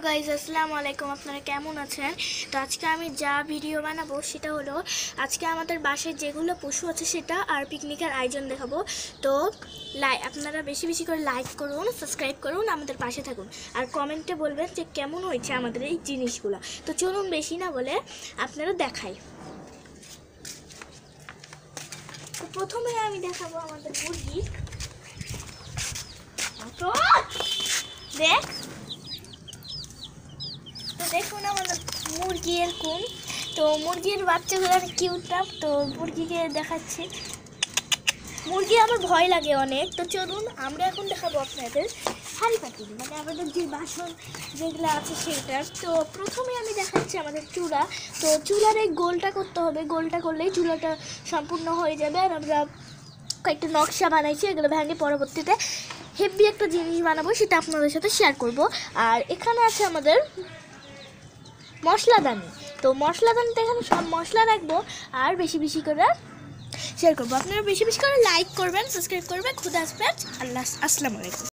Guys আসসালামু আলাইকুম, আপনারা কেমন আছেন? তো আজকে আমি যা ভিডিও বানাবো সেটা হলো আজকে আমাদের বাসায় যেগুলো পশু আছে সেটা আর পিকনিকের আয়োজন দেখাবো। তো আপনারা বেশি বেশি করে লাইক করুন, সাবস্ক্রাইব করুন, আমাদের পাশে থাকুন আর কমেন্টে বলবেন যে কেমন হয়েছে আমাদের এই জিনিসগুলো। তো চলুন বেশি না বলে আপনারা দেখাই। তো প্রথমে আমি দেখাবো আমাদের মুরগি। দেখ, তো দেখুন আমাদের মুরগি এরকম। তো মুরগির বাচ্চাগুলো কিউট না, তো মুরগিকে দেখাচ্ছি। মুরগি আমার ভয় লাগে অনেক। তো চলুন আমরা এখন দেখাবো আপনাদের হাঁড়ি পাতিল, মানে আমাদের যে বাসন যেগুলো আছে সেটা। তো প্রথমে আমি দেখাচ্ছি আমাদের চুলা। তো চুলার এই গোলটা করতে হবে, গোলটা করলেই চুলাটা সম্পূর্ণ হয়ে যাবে। আর আমরা কয়েকটা নকশা বানাইছি, এগুলো ভেঙে পরবর্তীতে হেভি একটা জিনিস বানাবো, সেটা আপনাদের সাথে শেয়ার করব। আর এখানে আছে আমাদের মশলাদানি। তো মশলাদানিতে এখানে সব মশলা রাখবো আর বেশি বেশি করে শেয়ার করবো। আপনারা বেশি বেশি করে লাইক করবেন, সাবস্ক্রাইব করবেন। খুদা হাফেজ, আসসালামু আলাইকুম।